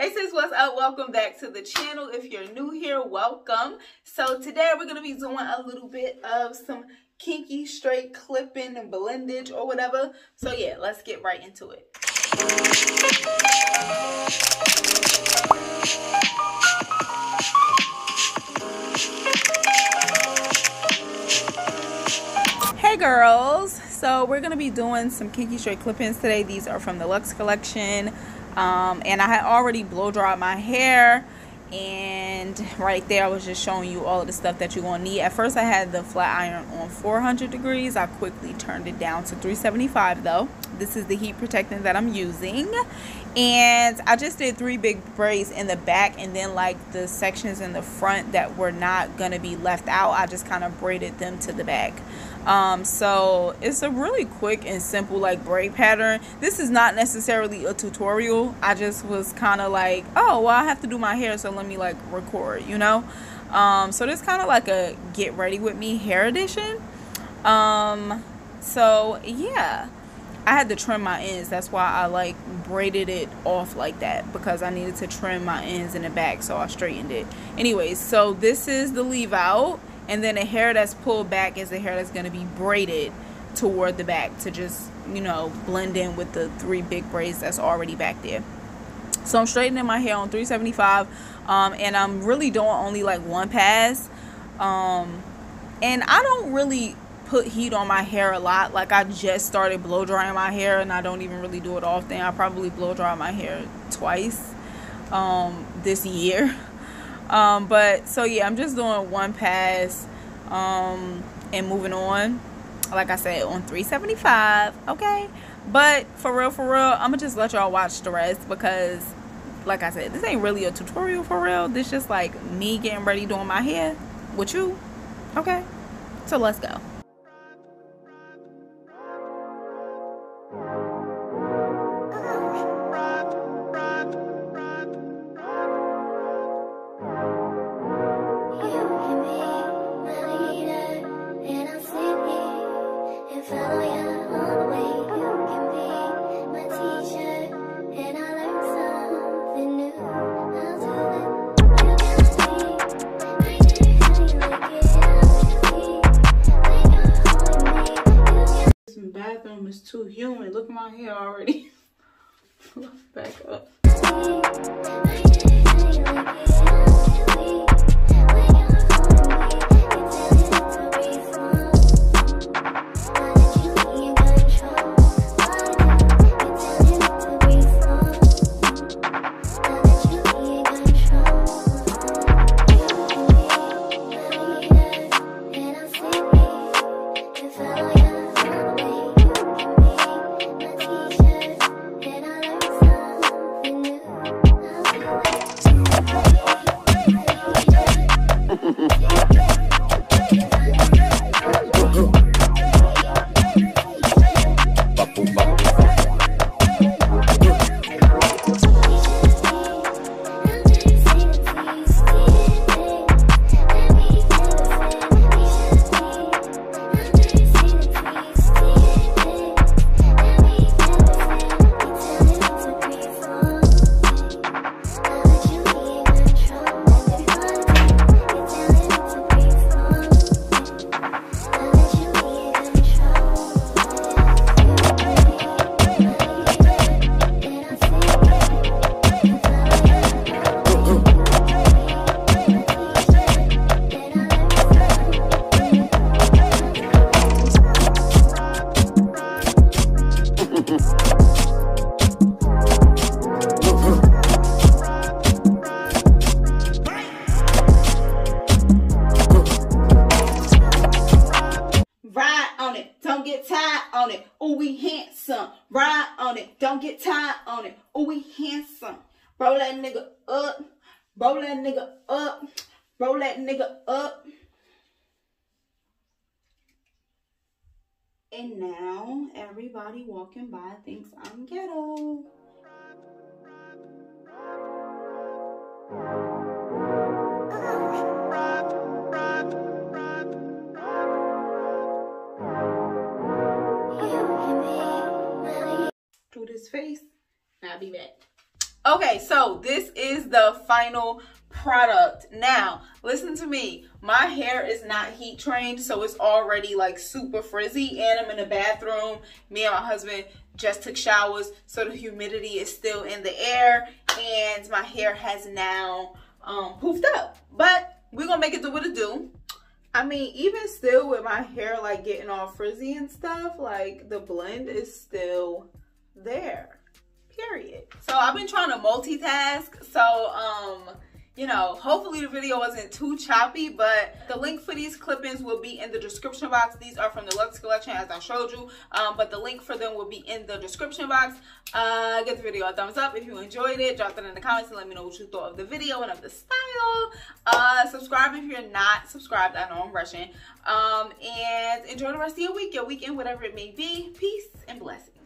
Hey sis, what's up? Welcome back to the channel. If you're new here, welcome. So today we're going to be doing a little bit of some kinky straight clipping and blendage or whatever. So yeah, let's get right into it. Hey girls, so we're going to be doing some kinky straight clippings today. These are from the Luxe collection. And I had already blow dried my hair, and right there I was just showing you all of the stuff that you're gonna need. At first I had the flat iron on 400 degrees. I quickly turned it down to 375 though. This is the heat protectant that I'm using, and I just did 3 big braids in the back, and then like the sections in the front that were not gonna be left out, I just kind of braided them to the back. So it's a really quick and simple like braid pattern. This is not necessarily a tutorial. I just was kind of like, oh well, I have to do my hair, so let me like record, you know. So this kind of like a get ready with me hair edition. So yeah, I had to trim my ends. That's why I like braided it off like that, because I needed to trim my ends in the back, so I straightened it. Anyways, so this is the leave out. And then the hair that's pulled back is the hair that's going to be braided toward the back to just, you know, blend in with the 3 big braids that's already back there. So I'm straightening my hair on 375, and I'm really doing only like 1 pass. And I don't really put heat on my hair a lot. Like, I just started blow drying my hair, and I don't even really do it often. I probably blow dry my hair twice this year. But so yeah, I'm just doing 1 pass and moving on, like I said, on 375. Okay, but for real I'm gonna just let y'all watch the rest, because like I said, this ain't really a tutorial for real. This just like me getting ready doing my hair with you. Okay, so let's go. Bathroom is too humid. Look at my hair already. Back up. Don't get tired on it. Oh, we handsome. Ride on it. Don't get tired on it. Oh, we handsome. Roll that nigga up. Roll that nigga up. Roll that nigga up. And now everybody walking by thinks I'm ghetto. Do this face, and I'll be back. Okay, so this is the final product. Now, listen to me. My hair is not heat trained, so it's already like super frizzy, and I'm in the bathroom. Me and my husband just took showers, so the humidity is still in the air, and my hair has now poofed up. But we're gonna make it do what it do. I mean, even still with my hair like getting all frizzy and stuff, like the blend is still there, period. So I've been trying to multitask, so you know, hopefully the video wasn't too choppy, but the link for these clip-ins will be in the description box. These are from the Luxe collection, as I showed you, but the link for them will be in the description box. Give the video a thumbs up if you enjoyed it. Drop that in the comments and let me know what you thought of the video and of the style. Subscribe if you're not subscribed. I know I'm rushing. And enjoy the rest of your week, your weekend, whatever it may be. Peace and blessings.